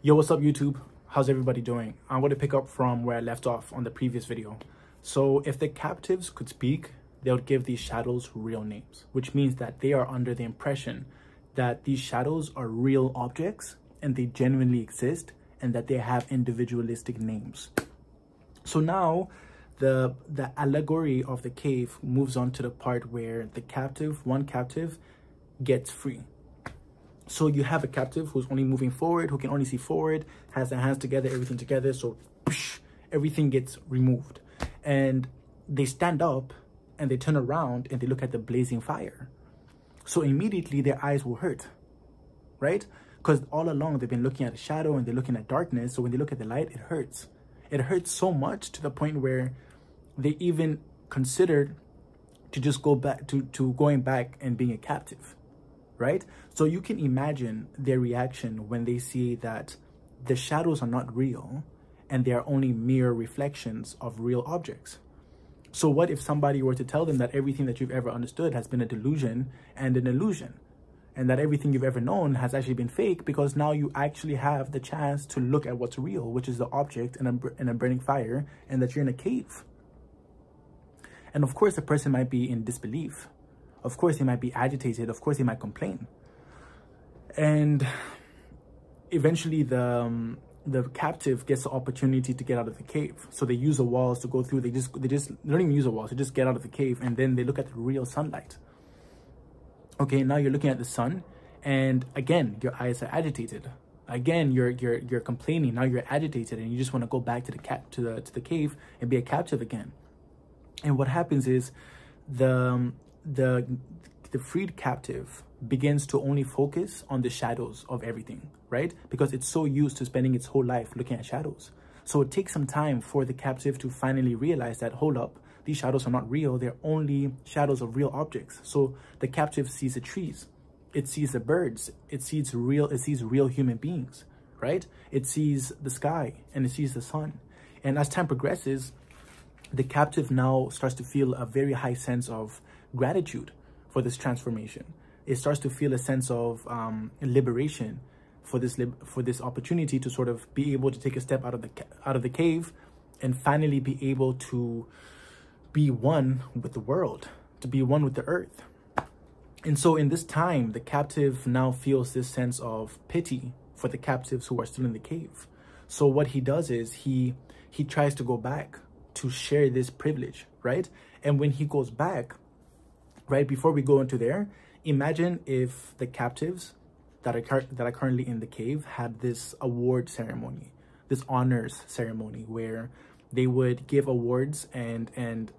Yo, what's up YouTube? How's everybody doing? I'm going to pick up from where I left off on the previous video. So if the captives could speak, they would give these shadows real names, which means that they are under the impression that these shadows are real objects and they genuinely exist and that they have individualistic names. So now the allegory of the cave moves on to the part where the one captive gets free. So you have a captive who's only moving forward, who can only see forward, has their hands together, everything together. So everything gets removed. And they stand up and they turn around and they look at the blazing fire. So immediately their eyes will hurt, right? Because all along they've been looking at a shadow and they're looking at darkness. So when they look at the light, it hurts. It hurts so much to the point where they even considered to just go back to going back and being a captive. Right? So you can imagine their reaction when they see that the shadows are not real and they are only mere reflections of real objects. So what if somebody were to tell them that everything that you've ever understood has been a delusion and an illusion, and that everything you've ever known has actually been fake, because now you actually have the chance to look at what's real, which is the object in a burning fire, and that you're in a cave. And of course, the person might be in disbelief. Of course, he might be agitated. Of course, he might complain. And eventually, the captive gets the opportunity to get out of the cave. So they use the walls to go through. They don't even use the walls. They just get out of the cave, and then they look at the real sunlight. Okay, now you're looking at the sun, and again, your eyes are agitated. Again, you're complaining. Now you're agitated, and you just want to go back to the cave and be a captive again. And what happens is the freed captive begins to only focus on the shadows of everything, right? Because it's so used to spending its whole life looking at shadows. So it takes some time for the captive to finally realize that, hold up, these shadows are not real. They're only shadows of real objects. So the captive sees the trees, it sees the birds, it sees real human beings, right? It sees the sky and it sees the sun. And as time progresses, the captive now starts to feel a very high sense of gratitude for this transformation. It starts to feel a sense of liberation for this opportunity to sort of be able to take a step out of the cave and finally be able to be one with the world, to be one with the earth. And so in this time, the captive now feels this sense of pity for the captives who are still in the cave. So what he does is he tries to go back to share this privilege, right? And when he goes back, right, before we go into there, imagine if the captives that are currently in the cave had this award ceremony, this honors ceremony, where they would give awards and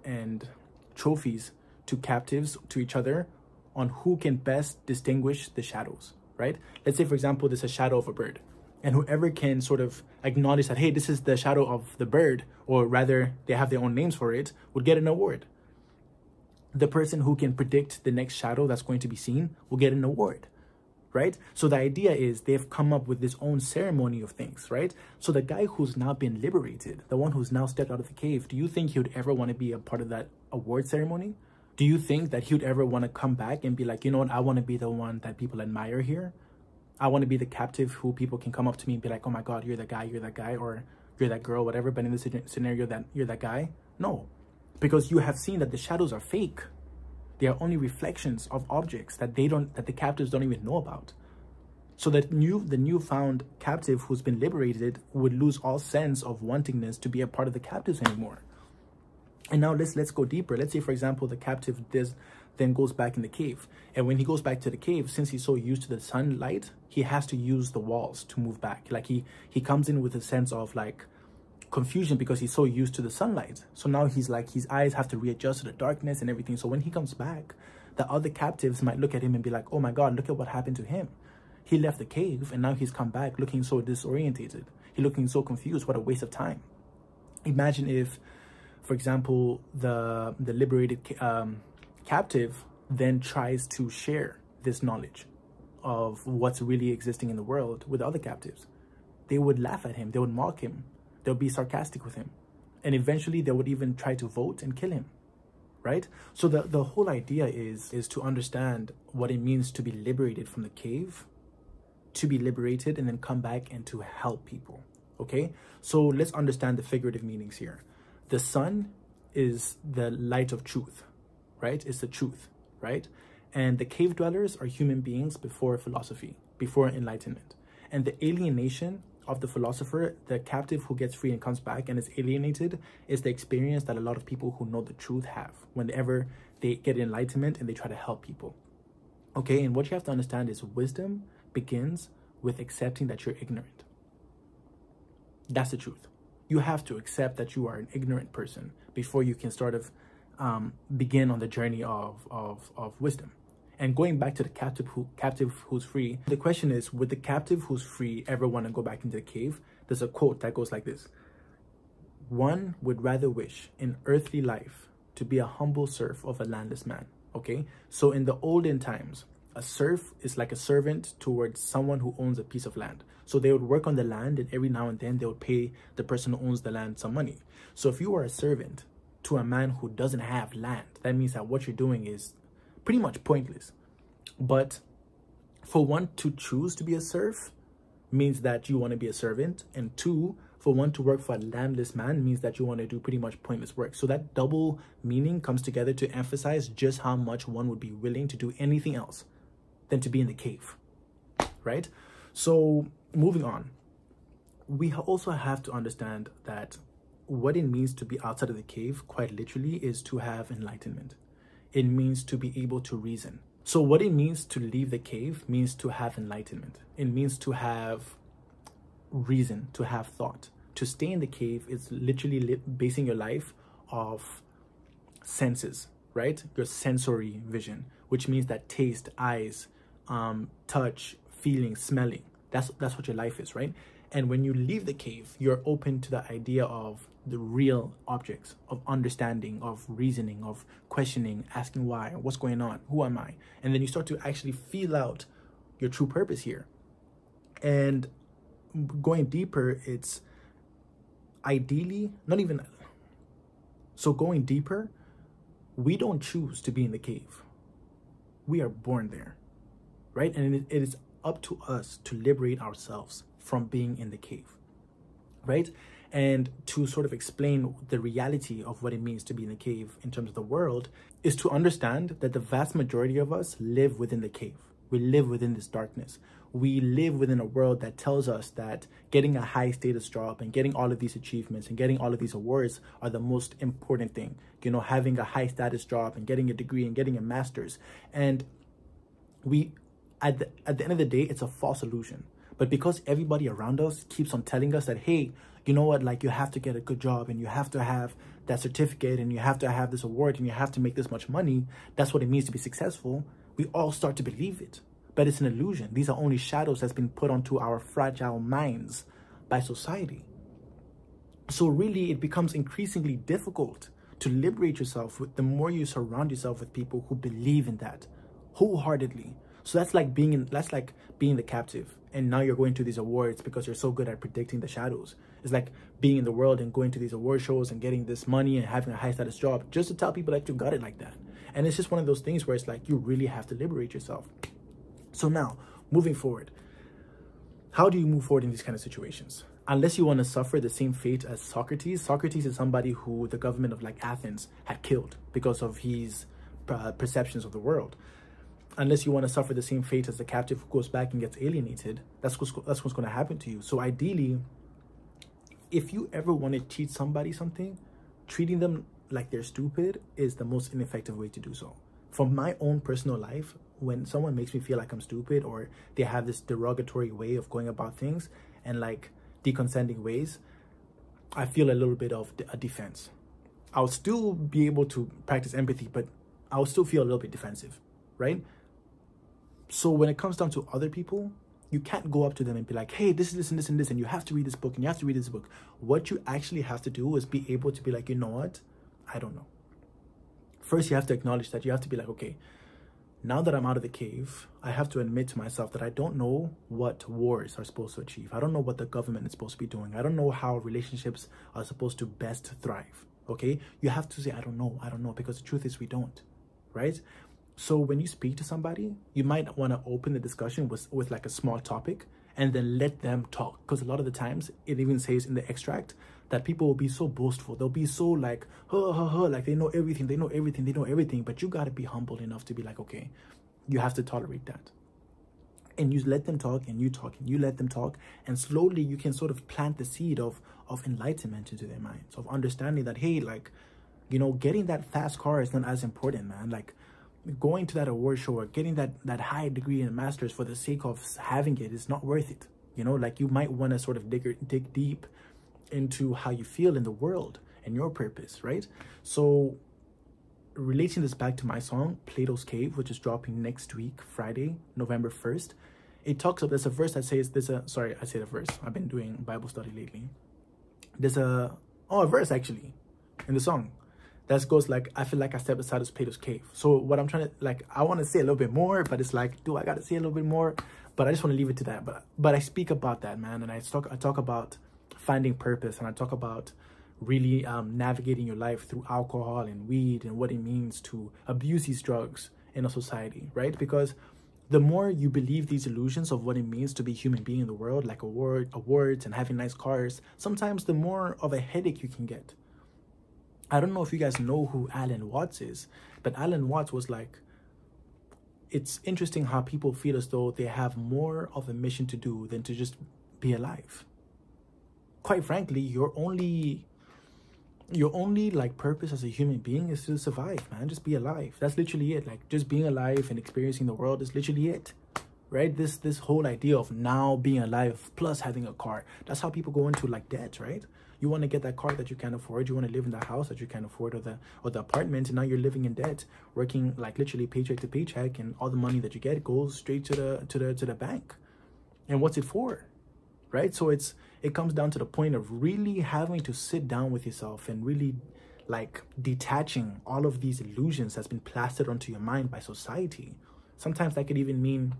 trophies to captives, to each other, on who can best distinguish the shadows, right? Let's say, for example, there's a shadow of a bird, and whoever can sort of acknowledge that, hey, this is the shadow of the bird, or rather they have their own names for it, would get an award. The person who can predict the next shadow that's going to be seen will get an award, right? So the idea is they've come up with this own ceremony of things, right? So the guy who's now been liberated, the one who's now stepped out of the cave, do you think he would ever want to be a part of that award ceremony? Do you think that he would ever want to come back and be like, you know what, I want to be the one that people admire here? I want to be the captive who people can come up to me and be like, oh my God, you're that guy, or you're that girl, whatever. But in this scenario, that you're that guy. No, because you have seen that the shadows are fake. They are only reflections of objects that the captives don't even know about. So that the newfound captive who's been liberated would lose all sense of wantingness to be a part of the captives anymore. And now let's go deeper. Let's say, for example, the captive then goes back in the cave. And when he goes back to the cave, since he's so used to the sunlight, he has to use the walls to move back. Like he comes in with a sense of like confusion because he's so used to the sunlight. So now he's like, his eyes have to readjust to the darkness and everything. So when he comes back, the other captives might look at him and be like, oh my God, look at what happened to him. He left the cave and now he's come back looking so disorientated. He's looking so confused. What a waste of time. Imagine if, for example, the liberated captive then tries to share this knowledge of what's really existing in the world with other captives. They would laugh at him. They would mock him. They'll be sarcastic with him. And eventually they would even try to vote and kill him, right? So the whole idea is to understand what it means to be liberated from the cave to be liberated and then come back and to help people. Okay, so let's understand the figurative meanings here. The sun is the light of truth, right? It's the truth, right? And the cave dwellers are human beings before philosophy, before enlightenment. And the alienation of the philosopher, the captive who gets free and comes back and is alienated, is the experience that a lot of people who know the truth have whenever they get enlightenment and they try to help people. Okay, and what you have to understand is wisdom begins with accepting that you're ignorant. That's the truth. You have to accept that you are an ignorant person before you can sort of begin on the journey of wisdom. And going back to the captive who's free, the question is, would the captive who's free ever want to go back into the cave? There's a quote that goes like this: "One would rather wish in earthly life to be a humble serf of a landless man." Okay, so in the olden times, a serf is like a servant towards someone who owns a piece of land. So they would work on the land, and every now and then they would pay the person who owns the land some money. So if you are a servant to a man who doesn't have land, that means that what you're doing is pretty much pointless. But for one to choose to be a serf means that you want to be a servant, and two, for one to work for a landless man means that you want to do pretty much pointless work. So that double meaning comes together to emphasize just how much one would be willing to do anything else than to be in the cave, right? So moving on, we also have to understand that what it means to be outside of the cave, quite literally, is to have enlightenment. It means to be able to reason. So what it means to leave the cave means to have enlightenment. It means to have reason, to have thought. To stay in the cave is literally basing your life off senses, right? Your sensory vision, which means that taste, eyes, touch, feeling, smelling. That's what your life is, right? And when you leave the cave, you're open to the idea of the real objects, of understanding, of reasoning, of questioning, asking why, what's going on, who am I? And then you start to actually feel out your true purpose here. And going deeper, it's ideally, not even, so going deeper, we don't choose to be in the cave. We are born there, right? And it is up to us to liberate ourselves from being in the cave, right? And to sort of explain the reality of what it means to be in the cave in terms of the world is to understand that the vast majority of us live within the cave. We live within this darkness. We live within a world that tells us that getting a high status job and getting all of these achievements and getting all of these awards are the most important thing. You know, having a high status job and getting a degree and getting a master's. And we, at the end of the day, it's a false illusion. But because everybody around us keeps on telling us that, hey, you know what, like you have to get a good job and you have to have that certificate and you have to have this award and you have to make this much money, that's what it means to be successful, we all start to believe it. But it's an illusion. These are only shadows that's been put onto our fragile minds by society. So really, it becomes increasingly difficult to liberate yourself with the more you surround yourself with people who believe in that wholeheartedly. So that's like being the captive, and now you're going to these awards because you're so good at predicting the shadows. It's like being in the world and going to these award shows and getting this money and having a high status job just to tell people that you got it like that. And it's just one of those things where it's like you really have to liberate yourself. So now, moving forward, how do you move forward in these kind of situations? Unless you want to suffer the same fate as Socrates. Socrates is somebody who the government of like Athens had killed because of his perceptions of the world. Unless you want to suffer the same fate as the captive who goes back and gets alienated, that's what's going to happen to you. So ideally, if you ever want to teach somebody something, treating them like they're stupid is the most ineffective way to do so. From my own personal life, when someone makes me feel like I'm stupid or they have this derogatory way of going about things and like decondescending ways, I feel a little bit of a defense. I'll still be able to practice empathy, but I'll still feel a little bit defensive, right? So when it comes down to other people, you can't go up to them and be like, hey, this is this and this and this, and you have to read this book and you have to read this book. What you actually have to do is be able to be like, you know what? I don't know. First, you have to acknowledge that. You have to be like, okay, now that I'm out of the cave, I have to admit to myself that I don't know what wars are supposed to achieve. I don't know what the government is supposed to be doing. I don't know how relationships are supposed to best thrive, okay? You have to say, I don't know, because the truth is we don't, right? So when you speak to somebody, you might want to open the discussion with like a small topic and then let them talk. Because a lot of the times it even says in the extract that people will be so boastful. They'll be so like, like they know everything, they know everything, they know everything. But you got to be humble enough to be like, okay, you have to tolerate that. And you let them talk and you talk and you let them talk. And slowly you can sort of plant the seed of enlightenment into their minds, of understanding that, hey, like, you know, getting that fast car is not as important, man. Like, going to that award show or getting that high degree in a master's for the sake of having it is not worth it. You know, like, you might want to sort of dig deep into how you feel in the world and your purpose, right? So relating this back to my song Plato's Cave, which is dropping next week, Friday, November 1st, it talks about, there's a verse that says, sorry, I say the verse, I've been doing Bible study lately. There's a verse actually in the song that goes like, I feel like I stepped aside of Plato's cave. So what I'm trying to, like, I want to say a little bit more, but it's like, do I got to say a little bit more? But I just want to leave it to that. But I speak about that, man. And I talk about finding purpose, and I talk about really navigating your life through alcohol and weed and what it means to abuse these drugs in a society, right? Because the more you believe these illusions of what it means to be a human being in the world, like awards and having nice cars, sometimes the more of a headache you can get. I don't know if you guys know who Alan Watts is, but Alan Watts was like, it's interesting how people feel as though they have more of a mission to do than to just be alive. Quite frankly, your only like purpose as a human being is to survive, man. Just be alive. That's literally it. Like, just being alive and experiencing the world is literally it, right? This whole idea of now being alive plus having a car, that's how people go into like debt, right? You want to get that car that you can't afford. You want to live in the house that you can't afford, or the apartment, and now you're living in debt, working like literally paycheck to paycheck, and all the money that you get goes straight to the bank. And what's it for, right? So it comes down to the point of really having to sit down with yourself and really like detaching all of these illusions that's been plastered onto your mind by society. Sometimes that could even mean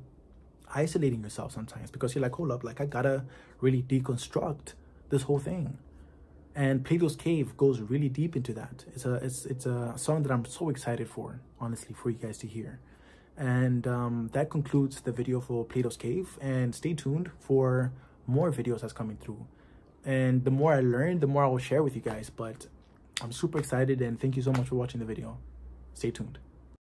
isolating yourself sometimes, because you're like, hold up, like, I gotta really deconstruct this whole thing. And Plato's Cave goes really deep into that. It's a song that I'm so excited for, honestly, for you guys to hear. And that concludes the video for Plato's Cave. And stay tuned for more videos that's coming through. And the more I learn, the more I will share with you guys. But I'm super excited, and thank you so much for watching the video. Stay tuned.